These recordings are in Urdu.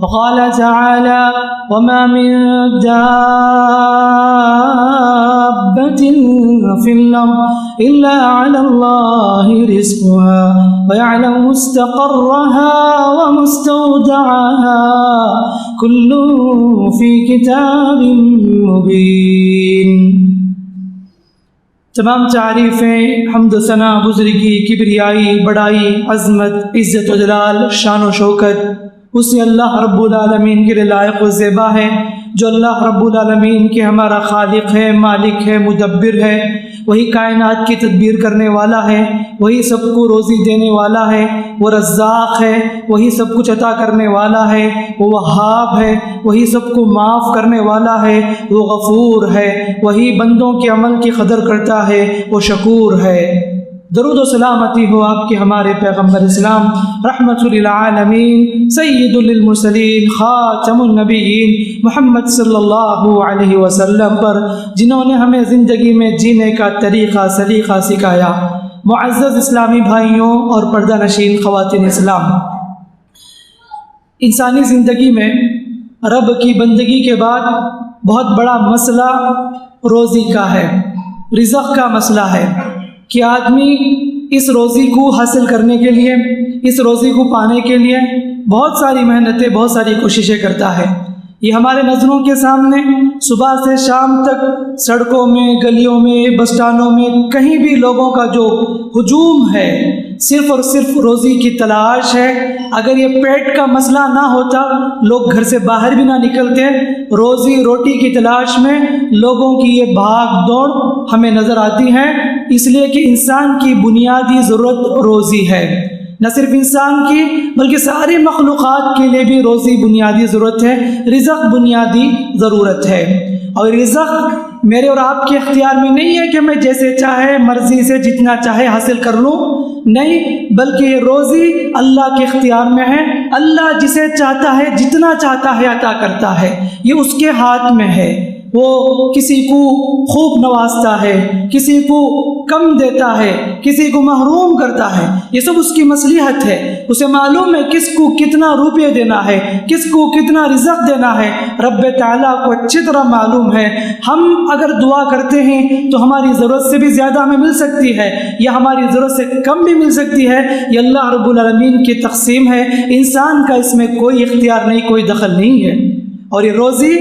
وقال تعالى وما من دابة في الأرض إلا على الله رزقها ويعلم مستقرها ومستودعها كل في كتاب مبين۔ تمام تعریفیں، حمد و ثنا، بزرگی، کبریائی، بڑائی، عظمت، عزت و جلال، شان و شوکت اسی اللہ رب العالمین کے لیے لائق و زیبا ہے، جو اللہ رب العالمین کے ہمارا خالق ہے، مالک ہے، مدبر ہے، وہی کائنات کی تدبیر کرنے والا ہے، وہی سب کو روزی دینے والا ہے، وہ رزاق ہے، وہی سب کچھ عطا کرنے والا ہے، وہ وہاب ہے، وہی سب کو معاف کرنے والا ہے، وہ غفور ہے، وہی بندوں کے عمل کی قدر کرتا ہے، وہ شکور ہے۔ درود و سلامتی ہو آپ کے ہمارے پیغمبر اسلام رحمت للعالمین سید للمرسلین خاتم النبیین محمد صلی اللہ علیہ وسلم پر، جنہوں نے ہمیں زندگی میں جینے کا طریقہ سلیقہ سکھایا۔ معزز اسلامی بھائیوں اور پردہ نشین خواتین اسلام، انسانی زندگی میں رب کی بندگی کے بعد بہت بڑا مسئلہ روزی کا ہے، رزق کا مسئلہ ہے کہ آدمی اس روزی کو حاصل کرنے کے لیے، اس روزی کو پانے کے لیے بہت ساری محنتیں، بہت ساری کوششیں کرتا ہے۔ یہ ہمارے نظروں کے سامنے صبح سے شام تک سڑکوں میں، گلیوں میں، بس اسٹانڈوں میں، کہیں بھی لوگوں کا جو ہجوم ہے صرف اور صرف روزی کی تلاش ہے۔ اگر یہ پیٹ کا مسئلہ نہ ہوتا، لوگ گھر سے باہر بھی نہ نکلتے۔ روزی روٹی کی تلاش میں لوگوں کی یہ بھاگ دوڑ ہمیں نظر آتی ہے، اس لیے کہ انسان کی بنیادی ضرورت روزی ہے۔ نہ صرف انسان کی بلکہ ساری مخلوقات کے لیے بھی روزی بنیادی ضرورت ہے، رزق بنیادی ضرورت ہے۔ اور رزق میرے اور آپ کے اختیار میں نہیں ہے کہ میں جیسے چاہے مرضی سے جتنا چاہے حاصل کر لوں، نہیں، بلکہ یہ روزی اللہ کے اختیار میں ہے۔ اللہ جسے چاہتا ہے، جتنا چاہتا ہے عطا کرتا ہے، یہ اس کے ہاتھ میں ہے۔ وہ کسی کو خوب نوازتا ہے، کسی کو کم دیتا ہے، کسی کو محروم کرتا ہے، یہ سب اس کی مصلحت ہے۔ اسے معلوم ہے کس کو کتنا روپے دینا ہے، کس کو کتنا رزق دینا ہے، رب تعالیٰ کو اچھی طرح معلوم ہے۔ ہم اگر دعا کرتے ہیں تو ہماری ضرورت سے بھی زیادہ ہمیں مل سکتی ہے، یا ہماری ضرورت سے کم بھی مل سکتی ہے۔ یہ اللہ رب العالمین کی تقسیم ہے، انسان کا اس میں کوئی اختیار نہیں، کوئی دخل نہیں ہے۔ اور یہ روزی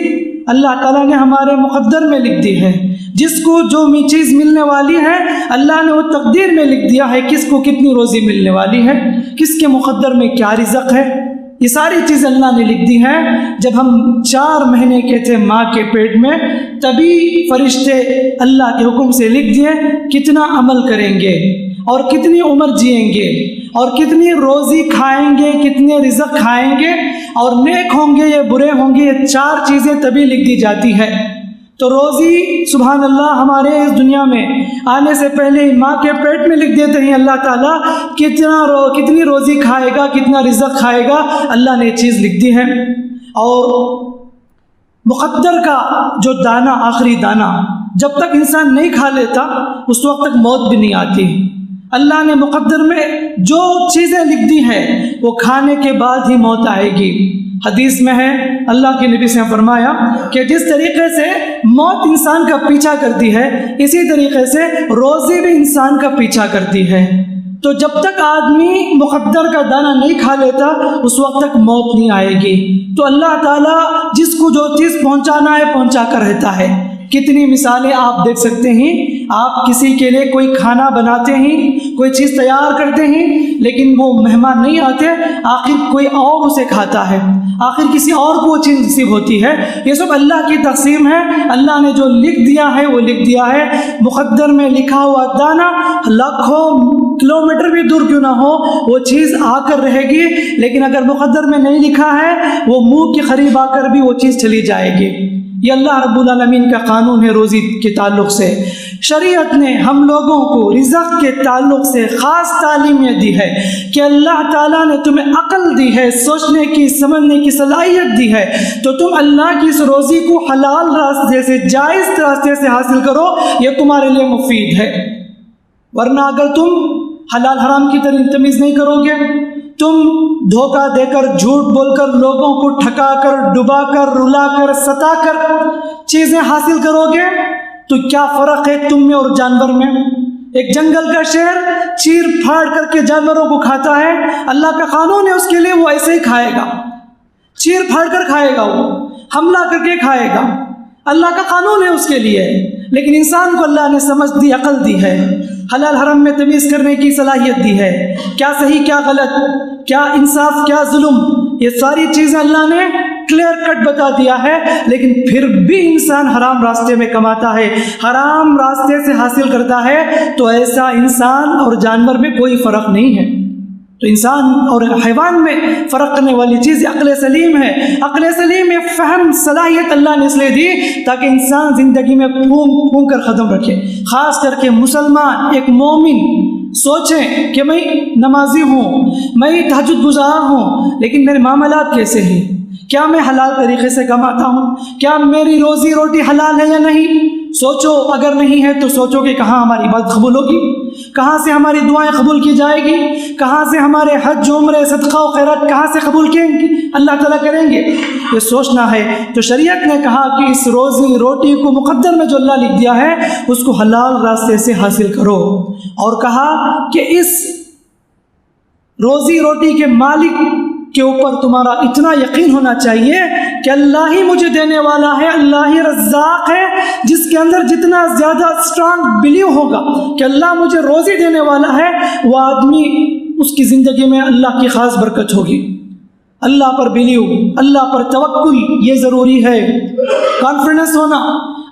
اللہ تعالیٰ نے ہمارے مقدر میں لکھ دی ہے، جس کو جو چیز ملنے والی ہے اللہ نے وہ تقدیر میں لکھ دیا ہے، کس کو کتنی روزی ملنے والی ہے، کس کے مقدر میں کیا رزق ہے، یہ ساری چیز اللہ نے لکھ دی ہیں۔ جب ہم 4 مہینے کے تھے ماں کے پیٹ میں، تبھی فرشتے اللہ کے حکم سے لکھ دیے کتنا عمل کریں گے اور کتنی عمر جئیں گے اور کتنی روزی کھائیں گے، کتنے رزق کھائیں گے، اور نیک ہوں گے یا برے ہوں گے، یہ 4 چیزیں تبھی لکھ دی جاتی ہے۔ تو روزی سبحان اللہ ہمارے اس دنیا میں آنے سے پہلے ماں کے پیٹ میں لکھ دیتے ہیں اللہ تعالیٰ کتنی روزی کھائے گا، کتنا رزق کھائے گا، اللہ نے یہ چیز لکھ دی ہے۔ اور مقدر کا جو دانہ، آخری دانہ جب تک انسان نہیں کھا لیتا اس وقت تک موت بھی نہیں آتی۔ اللہ نے مقدر میں جو چیزیں لکھ دی ہیں وہ کھانے کے بعد ہی موت آئے گی۔ حدیث میں ہے، اللہ کے نبی سے فرمایا کہ جس طریقے سے موت انسان کا پیچھا کرتی ہے، اسی طریقے سے روزی بھی انسان کا پیچھا کرتی ہے۔ تو جب تک آدمی مقدر کا دانہ نہیں کھا لیتا اس وقت تک موت نہیں آئے گی۔ تو اللہ تعالیٰ جس کو جو چیز پہنچانا ہے پہنچا کر رہتا ہے۔ کتنی مثالیں آپ دیکھ سکتے ہیں، آپ کسی کے لیے کوئی کھانا بناتے ہیں، کوئی چیز تیار کرتے ہیں، لیکن وہ مہمان نہیں آتے، آخر کوئی اور اسے کھاتا ہے، آخر کسی اور کو وہ چیز نصیب ہوتی ہے۔ یہ سب اللہ کی تقسیم ہے، اللہ نے جو لکھ دیا ہے وہ لکھ دیا ہے۔ مقدر میں لکھا ہوا دانہ لاکھوں کلومیٹر بھی دور کیوں نہ ہو وہ چیز آ کر رہے گی، لیکن اگر مقدر میں نہیں لکھا ہے وہ منہ کے قریب آ کر بھی وہ چیز چلی جائے گی۔ یہ اللہ رب العالمین کا قانون ہے روزی کے تعلق سے۔ شریعت نے ہم لوگوں کو رزق کے تعلق سے خاص تعلیم یہ دی ہے کہ اللہ تعالیٰ نے تمہیں عقل دی ہے، سوچنے کی، سمجھنے کی صلاحیت دی ہے، تو تم اللہ کی اس روزی کو حلال راستے سے، جائز راستے سے حاصل کرو، یہ تمہارے لیے مفید ہے۔ ورنہ اگر تم حلال حرام کی طرح تمیز نہیں کرو گے تم دھوکہ دے کر، جھوٹ بول کر، لوگوں کو ٹھکا کر، ڈبا کر، رلا کر، ستا کر چیزیں حاصل کرو گے تو کیا فرق ہے تم میں اور جانور میں؟ ایک جنگل کا شیر چیر پھاڑ کر کے جانوروں کو کھاتا ہے، اللہ کا قانون ہے اس کے لیے، وہ ایسے ہی کھائے گا، چیر پھاڑ کر کھائے گا، وہ حملہ کر کے کھائے گا، اللہ کا قانون ہے اس کے لیے۔ لیکن انسان کو اللہ نے سمجھ دی، عقل دی ہے، حلال حرام میں تمیز کرنے کی صلاحیت دی ہے، کیا صحیح کیا غلط، کیا انصاف کیا ظلم، یہ ساری چیزیں اللہ نے کلیئر کٹ بتا دیا ہے۔ لیکن پھر بھی انسان حرام راستے میں کماتا ہے، حرام راستے سے حاصل کرتا ہے، تو ایسا انسان اور جانور میں کوئی فرق نہیں ہے۔ تو انسان اور حیوان میں فرق کرنے والی چیز عقل سلیم ہے۔ عقل سلیم میں فہم صلاحیت اللہ نے اس لیے دی تاکہ انسان زندگی میں پھونک کر ختم رکھے۔ خاص کر کے مسلمان، ایک مومن سوچیں کہ میں نمازی ہوں، میں تہجد گزار ہوں، لیکن میرے معاملات کیسے ہیں؟ کیا میں حلال طریقے سے کماتا ہوں؟ کیا میری روزی روٹی حلال ہے یا نہیں؟ سوچو، اگر نہیں ہے تو سوچو کہ کہاں ہماری بات قبول ہوگی، کہاں سے ہماری دعائیں قبول کی جائے گی، کہاں سے ہمارے حج عمرے صدقہ و خیرات کہاں سے قبول اللہ تعالیٰ کریں گے، یہ سوچنا ہے۔ تو شریعت نے کہا کہ اس روزی روٹی کو مقدر میں جو اللہ لکھ دیا ہے اس کو حلال راستے سے حاصل کرو، اور کہا کہ اس روزی روٹی کے مالک کے اوپر تمہارا اتنا یقین ہونا چاہیے کہ اللہ ہی مجھے دینے والا ہے، اللہ ہی رزاق ہے۔ جس کے اندر جتنا زیادہ اسٹرانگ بلیو ہوگا کہ اللہ مجھے روزی دینے والا ہے، وہ آدمی اس کی زندگی میں اللہ کی خاص برکت ہوگی۔ اللہ پر بلیو، اللہ پر توکل، یہ ضروری ہے، کانفیڈنس ہونا۔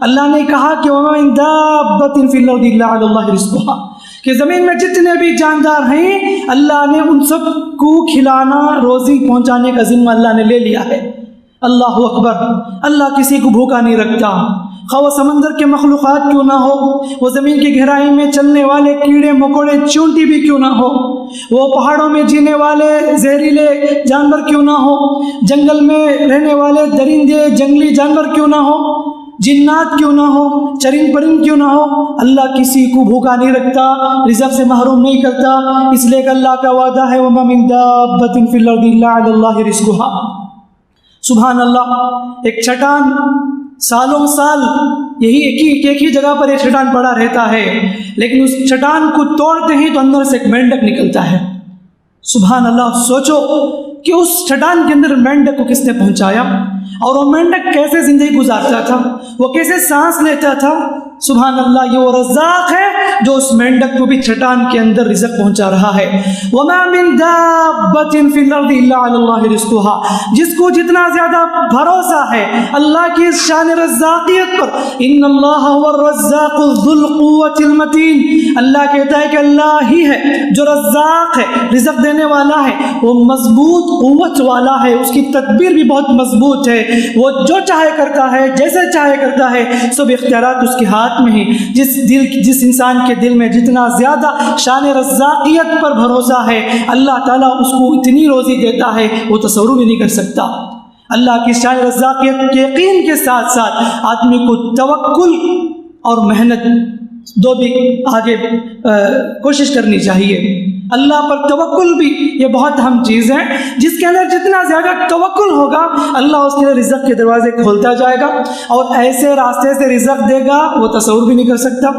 اللہ نے کہا کہ وَمَا مِن دَابَّةٍ فِي الْأَرْضِ إِلَّا عَلَى اللَّهِ رِزْقُهَا، کہ زمین میں جتنے بھی جاندار ہیں اللہ نے ان سب کو کھلانا، روزی پہنچانے کا ذمہ اللہ نے لے لیا ہے۔ اللہ اکبر، اللہ کسی کو بھوکا نہیں رکھتا، خواہ وہ سمندر کے مخلوقات کیوں نہ ہو، وہ زمین کی گہرائی میں چلنے والے کیڑے مکوڑے چونٹی بھی کیوں نہ ہو، وہ پہاڑوں میں جینے والے زہریلے جانور کیوں نہ ہو، جنگل میں رہنے والے درندے جنگلی جانور کیوں نہ ہو، جنات کیوں نہ ہو، چرند پرند کیوں نہ ہو، اللہ کسی کو بھوکا نہیں رکھتا، رزق سے محروم نہیں کرتا، اس لیے کہ اللہ کا وعدہ ہے وَمَا مِن دَابَّةٍ فِي الْأَرْضِ إِلَّا عَلَى اللَّهِ رِزْقُهَا۔ سبحان اللہ، ایک چٹان سالوں سال ایک ہی جگہ پر ایک چٹان پڑا رہتا ہے، لیکن اس چٹان کو توڑتے ہی تو اندر سے ایک مینڈک نکلتا ہے۔ سبحان اللہ، سوچو کہ اس چٹان کے اندر مینڈک کو کس نے پہنچایا، اور وہ مینڈک کیسے زندگی گزارتا تھا، وہ کیسے سانس لیتا تھا۔ سبحان اللہ، یہ وہ رزاق ہے جو اس مینڈک کو بھی چٹان کے اندر رزق پہنچا رہا ہے۔ وَمَا مِن دَابَّةٍ فِي الْأَرْضِ إِلَّا عَلَى اللَّهِ رِزْقُهَا، جس کو جتنا زیادہ بھروسہ ہے اللہ کی اس شان رزاقیت پر، إِنَّ اللَّهَ هُوَ الرَّزَّاقُ ذُو الْقُوَّةِ الْمَتِينُ، اللہ کہتا ہے کہ اللہ ہی ہے جو رزاق ہے، رزق دینے والا ہے، وہ مضبوط قوت والا ہے، اس کی تدبیر بھی بہت مضبوط ہے، وہ جو چاہے کرتا ہے، جیسے چاہے کرتا ہے، سب اختیارات اس کے ہاتھ میں ہیں۔ جس انسان کے دل میں جتنا زیادہ شان رزاقیت پر بھروسہ ہے، اللہ تعالیٰ اس کو اتنی روزی دیتا ہے وہ تصور بھی نہیں کر سکتا۔ اللہ کی شان رزاقیت کے یقین کے ساتھ ساتھ آدمی کو توکل اور محنت دو بھی آگے کوشش کرنی چاہیے۔ اللہ پر توکل بھی یہ بہت اہم چیز ہے، جس کے اندر جتنا زیادہ توکل ہوگا اللہ اس کے رزق کے دروازے کھولتا جائے گا، اور ایسے راستے سے رزق دے گا وہ تصور بھی نہیں کر سکتا۔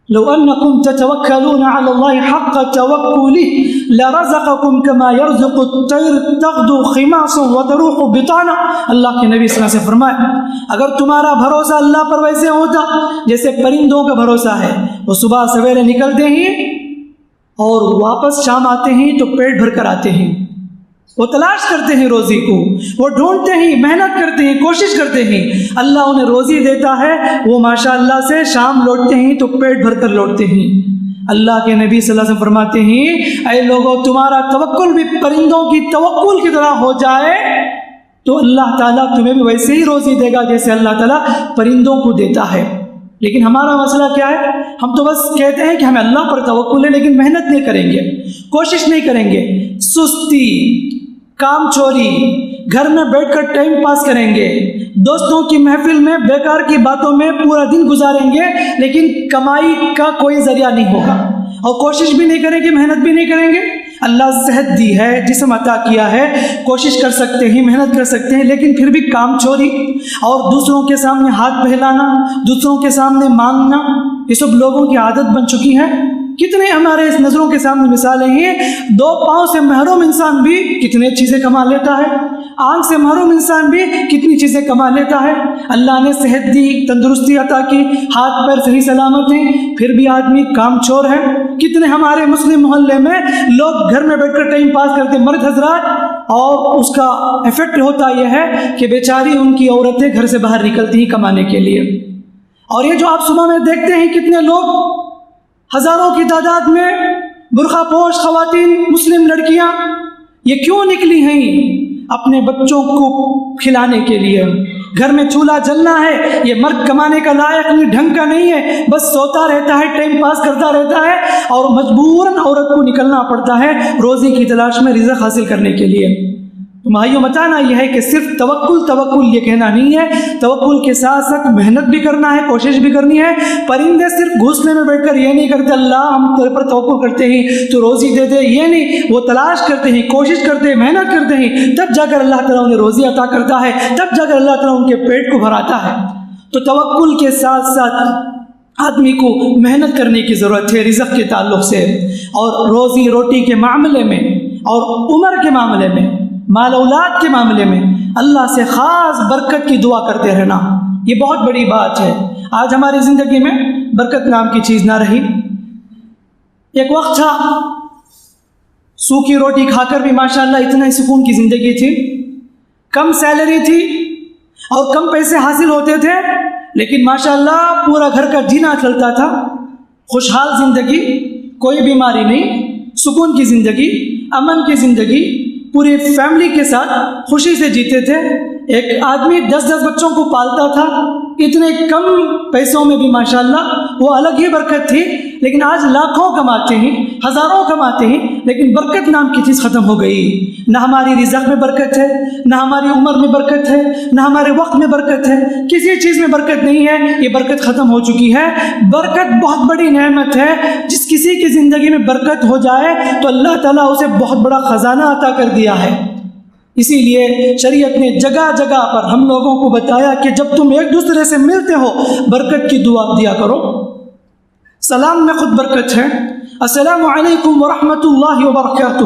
لو انکم تتوکلون علی اللہ حق توکلہ لرزقکم کما یرزق الطیر تغدو خماصا وتروح بطانا، اللہ کے نبی صلی اللہ علیہ وسلم سے فرمایا اگر تمہارا بھروسہ اللہ پر ویسے ہوتا جیسے پرندوں کا بھروسہ ہے، وہ صبح سویرے نکلتے ہیں اور واپس شام آتے ہیں تو پیٹ بھر کر آتے ہیں، وہ تلاش کرتے ہیں روزی کو، وہ ڈھونڈتے ہیں، محنت کرتے ہیں، کوشش کرتے ہیں، اللہ انہیں روزی دیتا ہے، وہ ماشاءاللہ سے شام لوٹتے ہیں تو پیٹ بھر کر لوٹتے ہیں۔ اللہ کے نبی صلی اللہ علیہ وسلم فرماتے ہیں اے لوگوں، تمہارا توکل بھی پرندوں کی توکل کی طرح ہو جائے تو اللہ تعالیٰ تمہیں بھی ویسے ہی روزی دے گا جیسے اللہ تعالیٰ پرندوں کو دیتا ہے۔ لیکن ہمارا مسئلہ کیا ہے؟ ہم تو بس کہتے ہیں کہ ہمیں اللہ پر توکل ہے، لیکن محنت نہیں کریں گے، کوشش نہیں کریں گے، سستی، کام چوری، گھر میں بیٹھ کر ٹائم پاس کریں گے، دوستوں کی محفل میں بیکار کی باتوں میں پورا دن گزاریں گے، لیکن کمائی کا کوئی ذریعہ نہیں ہوگا، اور کوشش بھی نہیں کریں گے، محنت بھی نہیں کریں گے، اللہ صحت دی ہے، جسم عطا کیا ہے، کوشش کر سکتے ہیں، محنت کر سکتے ہیں، لیکن پھر بھی کام چوری اور دوسروں کے سامنے ہاتھ پھیلانا، دوسروں کے سامنے مانگنا، یہ سب لوگوں کی عادت بن چکی ہے۔ کتنے ہمارے اس نظروں کے سامنے مثالیں ہیں، 2 پاؤں سے محروم انسان بھی کتنے چیزیں کما لیتا ہے، آنکھ سے محروم انسان بھی کتنی چیزیں کما لیتا ہے۔ اللہ نے صحت دی، تندرستی عطا کی، ہاتھ پیر صحیح سلامت ہیں، پھر بھی آدمی کام چور ہے۔ کتنے ہمارے مسلم محلے میں لوگ گھر میں بیٹھ کر ٹائم پاس کرتے مرد حضرات، اور اس کا ایفیکٹ ہوتا یہ ہے کہ بیچاری ان کی عورتیں گھر سے باہر نکلتی ہیں کمانے کے لیے۔ اور یہ جو آپ صبح میں دیکھتے ہیں کتنے لوگ ہزاروں کی تعداد میں برقع پوش خواتین مسلم لڑکیاں، یہ کیوں نکلی ہیں؟ اپنے بچوں کو کھلانے کے لیے۔ گھر میں چولہا جلنا ہے، یہ مرد کمانے کا لائق نہیں، ڈھنگ کا نہیں ہے، بس سوتا رہتا ہے، ٹائم پاس کرتا رہتا ہے، اور مجبوراً عورت کو نکلنا پڑتا ہے روزی کی تلاش میں رزق حاصل کرنے کے لیے۔ تو بھائیوں بتانا یہ ہے کہ صرف توکل یہ کہنا نہیں ہے، توکل کے ساتھ ساتھ محنت بھی کرنا ہے، کوشش بھی کرنی ہے۔ پرندے صرف گھونسلے میں بیٹھ کر یہ نہیں کرتے اللہ ہم تیرے پر توکل کرتے ہیں تو روزی دے دے، یہ نہیں، وہ تلاش کرتے ہیں، کوشش کرتے ہیں، محنت کرتے ہیں، تب جا کر اللہ تعالیٰ انہیں روزی عطا کرتا ہے، تب جا کر اللہ تعالیٰ ان کے پیٹ کو بھراتا ہے۔ تو توکل کے ساتھ ساتھ آدمی کو محنت کرنے کی ضرورت ہے رزق کے تعلق سے، اور روزی روٹی کے معاملے میں اور عمر کے معاملے میں، مال اولاد کے معاملے میں اللہ سے خاص برکت کی دعا کرتے رہنا، یہ بہت بڑی بات ہے۔ آج ہماری زندگی میں برکت نام کی چیز نہ رہی۔ ایک وقت تھا سوکھی روٹی کھا کر بھی ماشاءاللہ اتنا ہی سکون کی زندگی تھی، کم سیلری تھی اور کم پیسے حاصل ہوتے تھے، لیکن ماشاءاللہ پورا گھر کا جینا چلتا تھا، خوشحال زندگی، کوئی بیماری نہیں، سکون کی زندگی، امن کی زندگی، پوری فیملی کے ساتھ خوشی سے جیتے تھے۔ ایک آدمی 10 بچوں کو پالتا تھا، اتنے کم پیسوں میں بھی ماشاءاللہ وہ الگ ہی برکت تھی۔ لیکن آج لاکھوں کماتے ہیں، ہزاروں کماتے ہیں، لیکن برکت نام کی چیز ختم ہو گئی۔ نہ ہماری رزق میں برکت ہے، نہ ہماری عمر میں برکت ہے، نہ ہمارے وقت میں برکت ہے، کسی چیز میں برکت نہیں ہے، یہ برکت ختم ہو چکی ہے۔ برکت بہت بڑی نعمت ہے، جس کسی کی زندگی میں برکت ہو جائے تو اللہ تعالیٰ اسے بہت بڑا خزانہ عطا کر دیا ہے۔ اسی لیے شریعت نے جگہ جگہ پر ہم لوگوں کو بتایا کہ جب تم ایک دوسرے سے ملتے ہو برکت کی دعا دیا کرو۔ سلام میں خود برکت ہے، السلام علیکم ورحمۃ اللہ وبرکاتہ،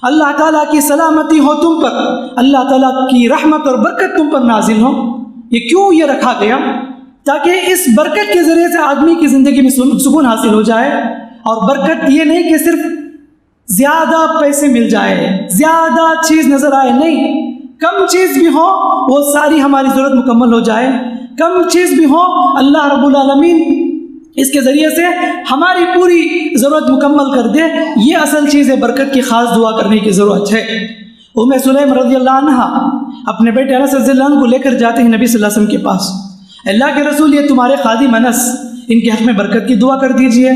اللہ تعالیٰ کی سلامتی ہو تم پر، اللہ تعالیٰ کی رحمت اور برکت تم پر نازل ہو۔ یہ کیوں یہ رکھا گیا؟ تاکہ اس برکت کے ذریعے سے آدمی کی زندگی میں سکون حاصل ہو جائے۔ اور برکت یہ نہیں کہ صرف زیادہ پیسے مل جائے، زیادہ چیز نظر آئے، نہیں، کم چیز بھی ہو وہ ساری ہماری ضرورت مکمل ہو جائے، کم چیز بھی ہو اللہ رب العالمین اس کے ذریعے سے ہماری پوری ضرورت مکمل کر دے، یہ اصل چیز ہے۔ برکت کی خاص دعا کرنے کی ضرورت ہے۔ ام سلیم رضی اللہ عنہ اپنے بیٹے انس رضی اللہ عنہ کو لے کر جاتے ہیں نبی صلی اللہ علیہ وسلم کے پاس، اللہ کے رسول یہ تمہارے خادم انس، ان کے حق میں برکت کی دعا کر دیجئے۔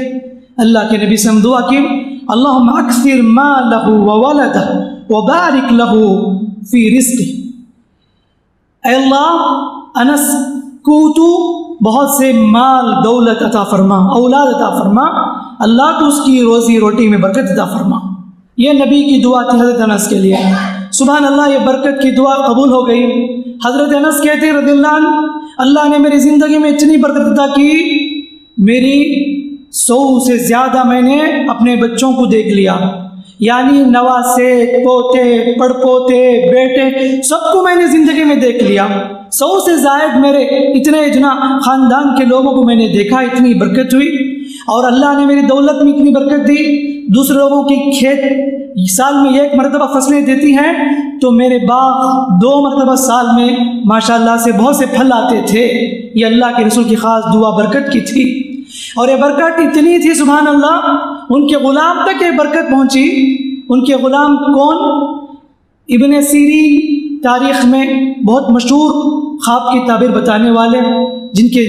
اللہ کے نبی صلی اللہ علیہ وسلم دعا کی، اللہم اکثر مالہ وولدہ وبارک لہ فی رزقہ، اے اللہ انس کو تو بہت سے مال دولت عطا فرما، اولاد عطا فرما، اللہ تو اس کی روزی روٹی میں برکت عطا فرما۔ یہ نبی کی دعا تھی حضرت انس کے لیے۔ سبحان اللہ، یہ برکت کی دعا قبول ہو گئی۔ حضرت انس کہتے ہیں رضی اللہ عنہ، اللہ نے میری زندگی میں اتنی برکت عطا کی، میری 100 سے زیادہ میں نے اپنے بچوں کو دیکھ لیا، یعنی نواسے، پوتے، پڑپوتے، بیٹے، سب کو میں نے زندگی میں دیکھ لیا۔ 100 سے زائد میرے اتنا خاندان کے لوگوں کو میں نے دیکھا، اتنی برکت ہوئی۔ اور اللہ نے میری دولت میں اتنی برکت دی، دوسرے لوگوں کی کھیت سال میں 1 مرتبہ فصلیں دیتی ہیں، تو میرے باغ 2 مرتبہ سال میں ماشاءاللہ سے بہت سے پھل آتے تھے۔ یہ اللہ کے رسول کی خاص دعا برکت کی تھی، اور یہ برکت اتنی تھی سبحان اللہ، ان کے غلام تک یہ برکت پہنچی۔ ان کے غلام کون؟ ابن سیرین، تاریخ میں بہت مشہور خواب کی تعبیر بتانے والے، جن کے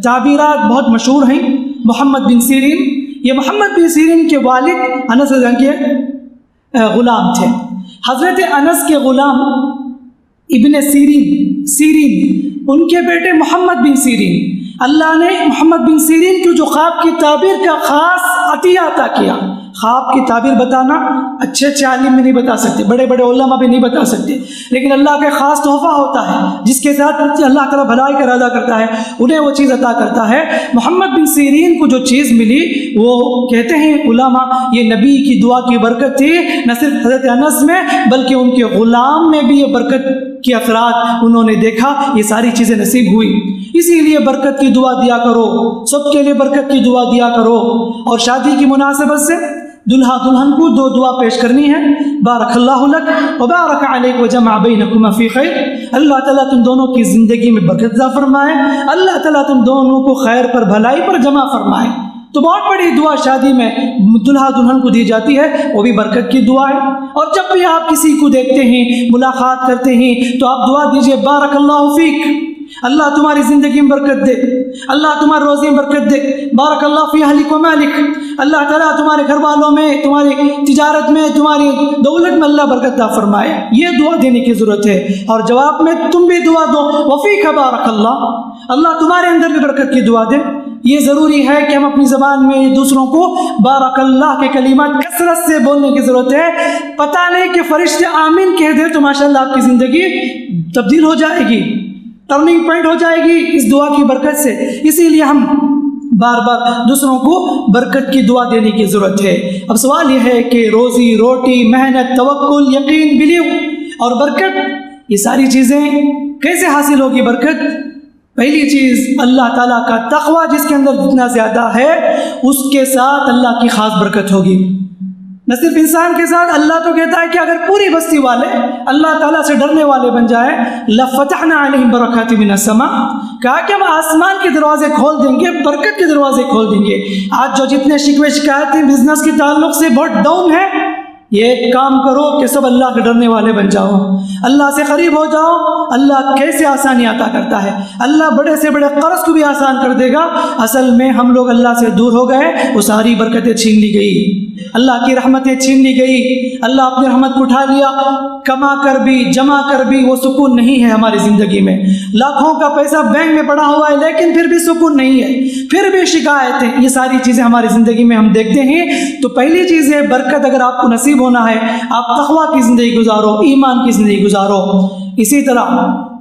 تعبیرات بہت مشہور ہیں، محمد بن سیرین۔ یہ محمد بن سیرین کے والد انس رضی اللہ عنہ کے غلام تھے۔ حضرت انس کے غلام ابن سیرین ان کے بیٹے محمد بن سیرین، اللہ نے محمد بن سیرین کی جو خواب کی تعبیر کا خاص عطیہ عطا کیا، خواب کی تعبیر بتانا اچھے اچھے عالم بھی نہیں بتا سکتے، بڑے بڑے علماء بھی نہیں بتا سکتے، لیکن اللہ کا خاص تحفہ ہوتا ہے جس کے ساتھ اللہ تعالیٰ بھلائی کا ارادہ کرتا ہے، انہیں وہ چیز عطا کرتا ہے۔ محمد بن سیرین کو جو چیز ملی وہ کہتے ہیں علماء یہ نبی کی دعا کی برکت تھی، نہ صرف حضرت انس میں بلکہ ان کے غلام میں بھی یہ برکت کے اثرات انہوں نے دیکھا، یہ ساری چیزیں نصیب ہوئی۔ اسی لیے برکت کی دعا دیا کرو، سب کے لیے برکت کی دعا دیا کرو۔ اور شادی کی مناسبت سے دلہا دلہن کو دو دعا پیش کرنی ہے، بارک اللہ لک وبارک علیک وجمع بینکما فی خیر، اللہ تعالیٰ تم دونوں کی زندگی میں برکت عطا فرمائے، اللہ تعالیٰ تم دونوں کو خیر پر بھلائی پر جمع فرمائے۔ تو بہت بڑی دعا شادی میں دلہا دلہن کو دی جاتی ہے، وہ بھی برکت کی دعا ہے۔ اور جب بھی آپ کسی کو دیکھتے ہیں، ملاقات کرتے ہیں، تو آپ دعا دیجئے بارک اللہ فیک، اللہ تمہاری زندگی میں برکت دے، اللہ تمہاری روزی میں برکت دے، بارک اللہ فی اہلک و مالک، اللہ تعالیٰ تمہارے گھر والوں میں، تمہاری تجارت میں، تمہاری دولت میں اللہ برکت عطا فرمائے۔ یہ دعا دینے کی ضرورت ہے۔ اور جواب میں تم بھی دعا دو، وفیک بارک اللہ، اللہ تمہارے اندر بھی برکت کی دعا دے۔ یہ ضروری ہے کہ ہم اپنی زبان میں دوسروں کو بارک اللہ کے کلمات کثرت سے بولنے کی ضرورت ہے۔ پتہ نہیں کہ فرشتے آمین کہہ دے تو ماشاءاللہ آپ کی زندگی تبدیل ہو جائے گی، ٹرننگ پوائنٹ ہو جائے گی اس دعا کی برکت سے۔ اسی لیے ہم بار بار دوسروں کو برکت کی دعا دینے کی ضرورت ہے۔ اب سوال یہ ہے کہ روزی روٹی، محنت، توکل، یقین، بلیو اور برکت، یہ ساری چیزیں کیسے حاصل ہوگی برکت؟ پہلی چیز اللہ تعالیٰ کا تقوی جس کے اندر جتنا زیادہ ہے اس کے ساتھ اللہ کی خاص برکت ہوگی۔ نہ صرف انسان کے ساتھ، اللہ تو کہتا ہے کہ اگر پوری بستی والے اللہ تعالیٰ سے ڈرنے والے بن جائے، لَفَتَحْنَا عَلَيْهِمْ بَرَكَاتٍ مِنَ السَّمَاءِ، کہا کہ ہم آسمان کے دروازے کھول دیں گے، برکت کے دروازے کھول دیں گے۔ آج جو جتنے شکوے شکایتیں بزنس کے تعلق سے بہت ڈاؤن ہے، یہ ایک کام کرو کہ سب اللہ کے ڈرنے والے بن جاؤ، اللہ سے قریب ہو جاؤ۔ اللہ کیسے آسانی عطا کرتا ہے، اللہ بڑے سے بڑے قرض کو بھی آسان کر دے گا۔ اصل میں ہم لوگ اللہ سے دور ہو گئے، وہ ساری برکتیں چھین لی گئی، اللہ کی رحمتیں چھین لی گئی، اللہ اپنی رحمت کو اٹھا لیا۔ کما کر بھی جمع کر بھی وہ سکون نہیں ہے ہماری زندگی میں۔ لاکھوں کا پیسہ بینک میں پڑا ہوا ہے لیکن پھر بھی سکون نہیں ہے، پھر بھی شکایتیں، یہ ساری چیزیں ہماری زندگی میں ہم دیکھتے ہیں۔ تو پہلی چیز ہے برکت اگر آپ کو نصیب ہونا ہے، آپ تقویٰ کی زندگی گزارو، ایمان کی زندگی گزارو۔ اسی طرح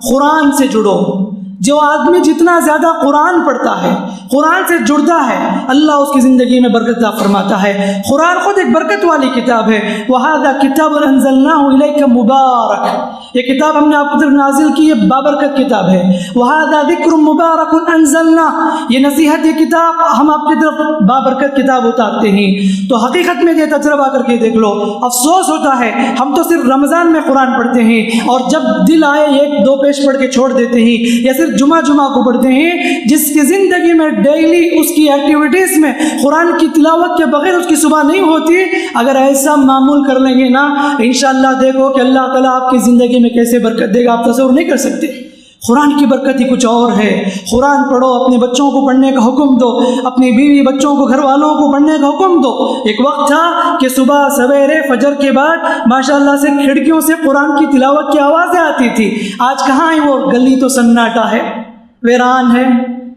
قرآن سے جڑو۔ جو آدمی جتنا زیادہ قرآن پڑھتا ہے، قرآن سے جڑتا ہے، اللہ اس کی زندگی میں برکت عطا فرماتا ہے۔ قرآن خود ایک برکت والی کتاب ہے۔ وَهَذَا كِتَابٌ أَنزَلْنَاهُ إِلَيْكَ مُبَارَكٌ، یہ کتاب ہم نے آپ کی طرف نازل کی، یہ بابرکت کتاب ہے۔ وَهَذَا ذِكْرٌ مُبَارَكٌ أَنزَلْنَاهُ، یہ نصیحت، یہ کتاب ہم آپ کی طرف بابرکت کتاب اتارتے ہیں۔ تو حقیقت میں یہ تجربہ کر کے دیکھ لو، افسوس ہوتا ہے ہم تو صرف رمضان میں قرآن پڑھتے ہیں اور جب دل آئے ایک دو پیش پڑھ کے چھوڑ دیتے ہیں، یا صرف جمعہ کو پڑھتے ہیں۔ جس کی زندگی میں ڈیلی اس کی ایکٹیویٹیز میں قرآن کی تلاوت کے بغیر اس کی صبح نہیں ہوتی، اگر ایسا معمول کر لیں گے نا، انشاءاللہ دیکھو کہ اللہ تعالیٰ آپ کی زندگی میں کیسے برکت دے گا، آپ تصور نہیں کر سکتے۔ قرآن کی برکت ہی کچھ اور ہے۔ قرآن پڑھو، اپنے بچوں کو پڑھنے کا حکم دو، اپنی بیوی بچوں کو، گھر والوں کو پڑھنے کا حکم دو۔ ایک وقت تھا کہ صبح سویرے فجر کے بعد ماشاءاللہ سے کھڑکیوں سے قرآن کی تلاوت کی آوازیں آتی تھی۔ آج کہاں ہے وہ گلی؟ تو سناٹا ہے، ویران ہے،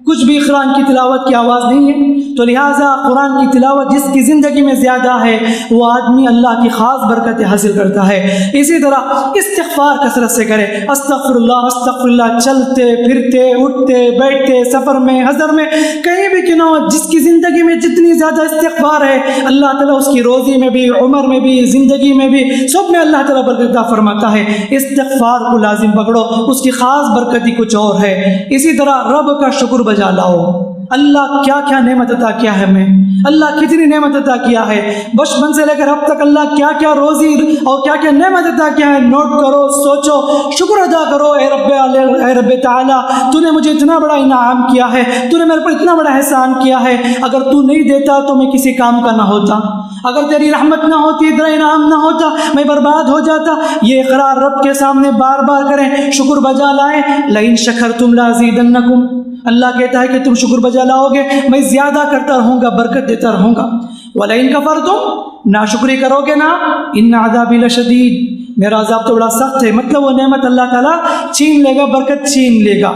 کچھ بھی قرآن کی تلاوت کی آواز نہیں ہے۔ تو لہٰذا قرآن کی تلاوت جس کی زندگی میں زیادہ ہے وہ آدمی اللہ کی خاص برکتیں حاصل کرتا ہے۔ اسی طرح استغفار کثرت سے کرے، استغفر اللہ، چلتے پھرتے اٹھتے بیٹھتے، سفر میں، حضر میں، کہیں بھی کیوں نہ، جس کی زندگی میں جتنی زیادہ استغفار ہے اللہ تعالیٰ اس کی روزی میں بھی، عمر میں بھی، زندگی میں بھی، سب میں اللہ تعالیٰ برکت عطا فرماتا ہے۔ استغفار کو لازم پکڑو، اس کی خاص برکت ہی کچھ اور ہے۔ اسی طرح رب کا شکر بجا لاؤ۔ اللہ کیا کیا نعمت عطا کیا ہے ہمیں، اللہ کتنی نعمت عطا کیا ہے، بچپن سے لے کر اب تک اللہ کیا کیا روزی اور کیا کیا نعمت عطا کیا ہے، نوٹ کرو، سوچو، شکر ادا کرو۔ اے رب تعالیٰ، تو نے مجھے اتنا بڑا انعام کیا ہے، تو نے میرے پر اتنا بڑا احسان کیا ہے، اگر تو نہیں دیتا تو میں کسی کام کا نہ ہوتا، اگر تیری رحمت نہ ہوتی، تیرا انعام نہ ہوتا، میں برباد ہو جاتا۔ یہ اقرار رب کے سامنے بار بار کریں، شکر بجا لائیں۔ لئن شکرتم لازیدنکم، اللہ کہتا ہے کہ تم شکر بجا لاؤ گے میں زیادہ کرتا رہوں گا، برکت دیتا رہوں گا۔ وَلَئِن كَفَرْتُمْ، ناشکری کرو گے نا، إِنَّ عَذَابِي لَشَدِيدٌ، میرا عذاب تو بڑا سخت ہے۔ مطلب وہ نعمت اللہ تعالیٰ چھین لے گا، برکت چھین لے گا۔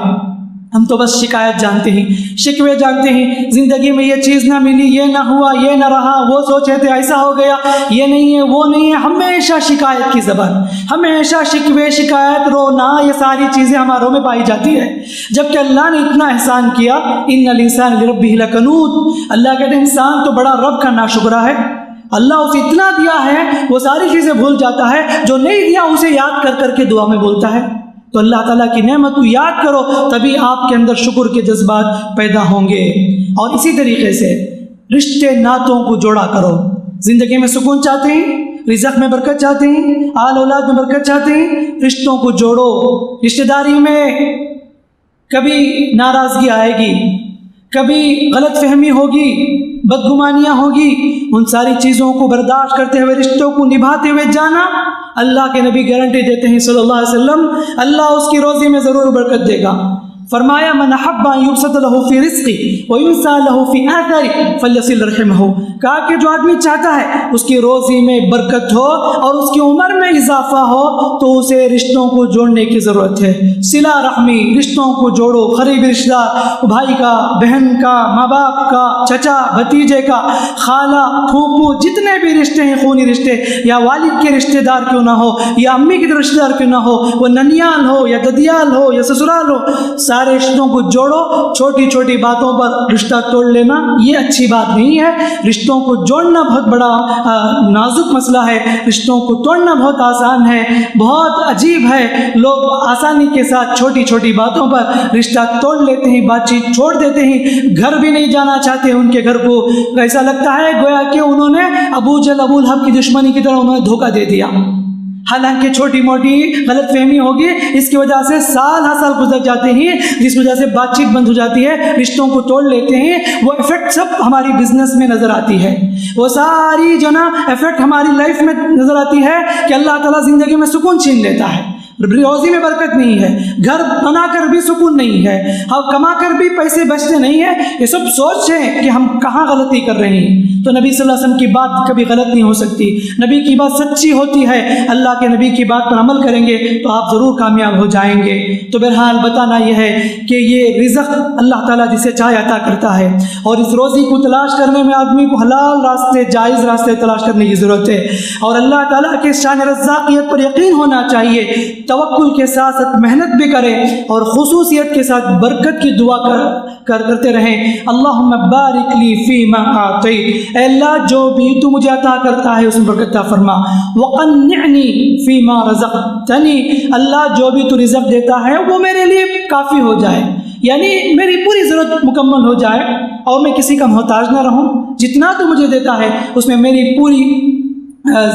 ہم تو بس شکایت جانتے ہیں، شکوے جانتے ہیں، زندگی میں یہ چیز نہ ملی، یہ نہ ہوا، یہ نہ رہا، وہ سوچے تھے ایسا ہو گیا، یہ نہیں ہے، وہ نہیں ہے، ہمیشہ شکایت کی زبان، ہمیشہ شکوے، شکایت، رونا، یہ ساری چیزیں ہماروں میں پائی جاتی ہے، جبکہ اللہ نے اتنا احسان کیا، ان الانسان لربہ لکنود، اللہ کہتے ہیں انسان تو بڑا رب کا ناشکرا ہے، اللہ اسے اتنا دیا ہے وہ ساری چیزیں بھول جاتا ہے، جو نہیں دیا اسے یاد کر کر کے دعا میں بولتا ہے۔ تو اللہ تعالیٰ کی نعمت کو یاد کرو، تبھی آپ کے اندر شکر کے جذبات پیدا ہوں گے۔ اور اسی طریقے سے رشتے ناتوں کو جوڑا کرو۔ زندگی میں سکون چاہتے ہیں، رزق میں برکت چاہتے ہیں، آل اولاد میں برکت چاہتے ہیں، رشتوں کو جوڑو۔ رشتہ داری میں کبھی ناراضگی آئے گی، کبھی غلط فہمی ہوگی، بدگمانیاں ہوگی، ان ساری چیزوں کو برداشت کرتے ہوئے رشتوں کو نبھاتے ہوئے جانا، اللہ کے نبی گارنٹی دیتے ہیں صلی اللہ علیہ وسلم، اللہ اس کی روزی میں ضرور برکت دے گا۔ فرمایا من احب ان یبسط له فی رزقی وینسى له فی آثاری فلیصل رحمہ، کہا کہ جو آدمی چاہتا ہے اس کی روزی میں برکت ہو اور اس کی عمر میں اضافہ ہو تو اسے رشتوں کو جوڑنے کی ضرورت ہے۔ صلہ رحمی، رشتوں کو جوڑو، قریبی رشتہ دار، بھائی کا، بہن کا، ماں باپ کا، چچا بھتیجے کا، خالہ پھوپھو، جتنے بھی رشتے ہیں خونی رشتے، یا والد کے رشتہ دار کیوں نہ ہو، یا امی کے رشتہ دار کیوں نہ ہو، وہ ننیال ہو یا ددیال ہو یا سسرال ہو، سارے رشتوں کو جوڑو۔ چھوٹی چھوٹی باتوں پر رشتہ توڑ لینا یہ اچھی بات نہیں ہے۔ رشتوں کو جوڑنا بہت بڑا نازک مسئلہ ہے، رشتوں کو توڑنا بہت آسان ہے، بہت عجیب ہے۔ لوگ آسانی کے ساتھ چھوٹی چھوٹی باتوں پر رشتہ توڑ لیتے ہیں، بات چیت چھوڑ دیتے ہیں، گھر بھی نہیں جانا چاہتے ان کے گھر کو، ایسا لگتا ہے گویا کہ انہوں نے ابو جہل ابو لہب کی دشمنی کی طرح انہوں نے دھوکہ دے دیا۔ حالانکہ چھوٹی موٹی غلط فہمی ہوگی، اس کی وجہ سے سال ہر سال گزر جاتے ہیں، جس وجہ سے بات چیت بند ہو جاتی ہے، رشتوں کو توڑ لیتے ہیں۔ وہ ایفیکٹ سب ہماری بزنس میں نظر آتی ہے، وہ ساری جو نا ایفیکٹ ہماری لائف میں نظر آتی ہے کہ اللہ تعالیٰ زندگی میں سکون چھین لیتا ہے، روزی میں برکت نہیں ہے، گھر بنا کر بھی سکون نہیں ہے، ہم کما کر بھی پیسے بچتے نہیں ہیں۔ یہ سب سوچ ہے کہ ہم کہاں غلطی کر رہے ہیں۔ تو نبی صلی اللہ علیہ وسلم کی بات کبھی غلط نہیں ہو سکتی، نبی کی بات سچی ہوتی ہے، اللہ کے نبی کی بات پر عمل کریں گے تو آپ ضرور کامیاب ہو جائیں گے۔ تو بہرحال بتانا یہ ہے کہ یہ رزق اللہ تعالیٰ جسے چاہے عطا کرتا ہے، اور اس روزی کو تلاش کرنے میں آدمی کو حلال راستے، جائز راستے تلاش کرنے کی ضرورت ہے، اور اللہ تعالیٰ کے شان رزاقیت پر یقین ہونا چاہیے، توکل کے ساتھ ساتھ محنت بھی کریں، اور خصوصیت کے ساتھ برکت کی دعا کرتے رہیں۔ اللہم بارک لی فیما اعطیت، اے اللہ جو بھی تو مجھے عطا کرتا ہے اس میں برکت عطا فرما، وقنعنی فیما رزقتنی، اللہ جو بھی تو رزق دیتا ہے وہ میرے لیے کافی ہو جائے، یعنی میری پوری ضرورت مکمل ہو جائے اور میں کسی کا محتاج نہ رہوں، جتنا تو مجھے دیتا ہے اس میں میری پوری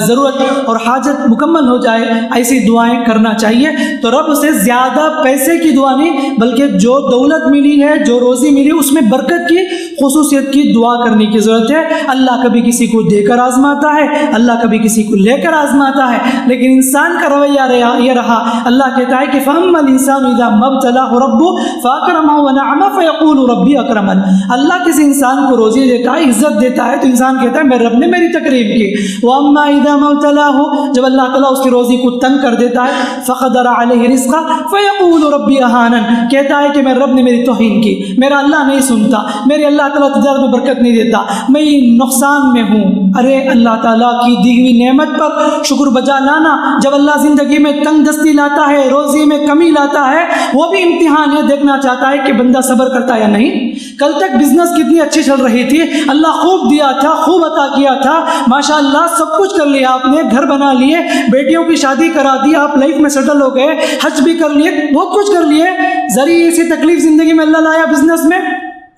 ضرورت اور حاجت مکمل ہو جائے، ایسی دعائیں کرنا چاہیے۔ تو رب سے زیادہ پیسے کی دعا نہیں، بلکہ جو دولت ملی ہے، جو روزی ملی، اس میں برکت کی، خصوصیت کی دعا کرنے کی ضرورت ہے۔ اللہ کبھی کسی کو دے کر آزماتا ہے، اللہ کبھی کسی کو لے کر آزماتا ہے، لیکن انسان کا رویہ یہ رہا، اللہ کہتا ہے کہ فَأَمَّا الْإِنسَانُ إِذَا مَا ابْتَلَاهُ رَبُّهُ فَأَكْرَمَهُ وَنَعَمَهُ فَيَقُولُ رَبِّي أَكْرَمَنِ، اللہ کسی انسان کو روزی دیتا ہے، عزت دیتا ہے، تو انسان کہتا ہے میرے رب نے میری تکریم کی۔ وَأَمَّا إِذَا مَا ابْتَلَاهُ، جب اللہ تعالیٰ اس کی روزی کو تنگ کر دیتا ہے، فَقَدَرَ عَلَيْهِ رِزْقَهُ فَيَقُولُ رَبِّي أَهَانَنِ، کہتا ہے کہ میرے رب نے میری توہین کی، میرا اللہ نہیں سنتا، میرے اللہ تعالیٰ تجارت میں برکت نہیں دیتا، میں نقصان میں ہوں۔ ارے اللہ تعالیٰ کی دی ہوئی نعمت پر شکر بجا لانا۔ جب اللہ زندگی میں تنگ دستی لاتا ہے، روزی میں کمی لاتا ہے، وہ بھی امتحان ہے، دیکھنا چاہتا ہے کہ بندہ صبر کرتا ہے یا نہیں۔ کل تک بزنس کتنی اچھی چل رہی تھی، اللہ خوب دیا تھا، خوب عطا کیا تھا، ماشاءاللہ سب کچھ کر لیا آپ نے، گھر بنا لیے، بیٹیوں کی شادی کرا دی، آپ لائف میں سیٹل ہو گئے، حج بھی کر لیے، بہت کچھ کر لیے، ذریعے سی تکلیف زندگی میں اللہ لایا بزنس میں،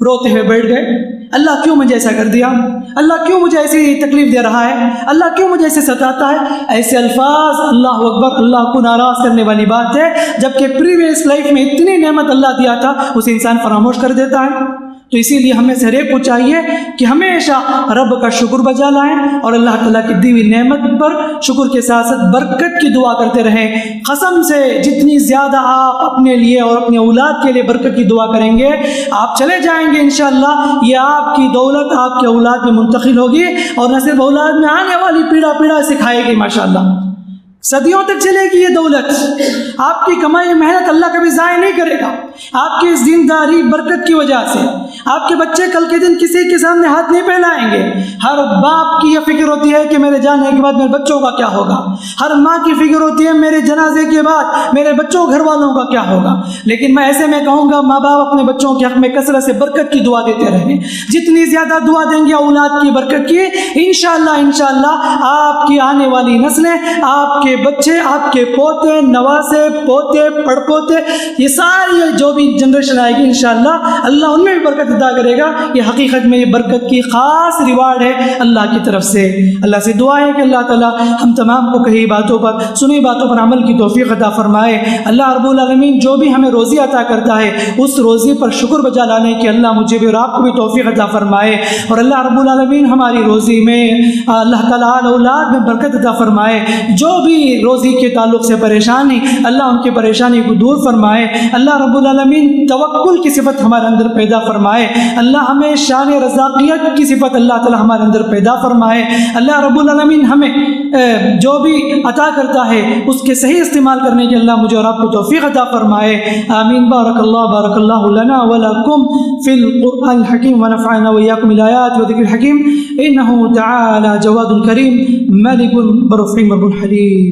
روتے ہوئے بیٹھ گئے، اللہ کیوں مجھے ایسا کر دیا، اللہ کیوں مجھے ایسی تکلیف دے رہا ہے، اللہ کیوں مجھے ایسے ستاتا ہے۔ ایسے الفاظ اللہ اکبر، اللہ کو ناراض کرنے والی بات ہے، جبکہ پریویس لائف میں اتنی نعمت اللہ دیا تھا اسے انسان فراموش کر دیتا ہے۔ تو اسی لیے ہمیں سے ہر ایک کو چاہیے کہ ہمیشہ رب کا شکر بجا لائیں اور اللہ تعالیٰ کی دی ہوئی نعمت پر شکر کے ساتھ ساتھ برکت کی دعا کرتے رہیں۔ قسم سے جتنی زیادہ آپ اپنے لیے اور اپنی اولاد کے لیے برکت کی دعا کریں گے، آپ چلے جائیں گے انشاءاللہ، یہ آپ کی دولت آپ کے اولاد میں منتقل ہوگی، اور نہ صرف اولاد میں آنے والی پیڑا سکھائے گی ماشاءاللہ۔ صدیوں تک چلے گی یہ دولت. آپ کی کمائی محنت اللہ کبھی ضائع نہیں کرے گا. آپ کی اس دینداری برکت کی وجہ سے آپ کے بچے کل کے دن کسی کے سامنے ہاتھ نہیں پھیلائیں گے. ہر باپ کی یہ فکر ہوتی ہے کہ میرے جانے کے بعد میرے بچوں کا کیا ہوگا. ہر ماں کی فکر ہوتی ہے میرے جنازے کے بعد میرے بچوں گھر والوں کا کیا ہوگا. لیکن میں ایسے میں کہوں گا ماں باپ اپنے بچوں کے حق میں کثرت سے برکت کی دعا دیتے رہیں. جتنی زیادہ دعا دیں گے اولاد کی برکت کی, انشاءاللہ آپ کی آنے والی نسلیں, آپ کے بچے, آپ کے پوتے, نواسے, پوتے, پڑپوتے, یہ ساری جو بھی جنریشن آئے گی انشاءاللہ اللہ ان میں بھی برکت عطا کرے گا. یہ حقیقت میں یہ برکت کی خاص ریوارڈ ہے اللہ کی طرف سے. اللہ سے دعا ہے کہ اللہ تعالی ہم تمام کو کہی باتوں پر, سنی باتوں پر عمل کی توفیق عطا فرمائے. اللہ رب العالمین جو بھی ہمیں روزی عطا کرتا ہے اس روزی پر شکر بجا لانے کی اللہ مجھے بھی اور آپ کو بھی توفیق عطا فرمائے. اور اللہ رب العالمین ہماری روزی میں اللہ تعالیٰ اولاد میں برکت عطا فرمائے. جو بھی روزی کے تعلق سے پریشانی اللہ ان کی پریشانی کو دور فرمائے. اللہ رب العالمین توکل کی صفت ہمارے اندر پیدا فرمائے. اللہ ہمیں شان رزاقیت کی صفت اللہ تعالیٰ ہمارے اندر پیدا فرمائے. اللہ رب العالمین ہمیں جو بھی عطا کرتا ہے اس کے صحیح استعمال کرنے کی اللہ مجھے اور آپ کو توفیق عطا فرمائے. آمین. بارک اللہ لنا ولکم فی القرآن الحکیم ونفعنا وإياكم بالآیات وذکر الحکیم. انہ تعالی جواد کریم ملک بر رحیم رب حلیم.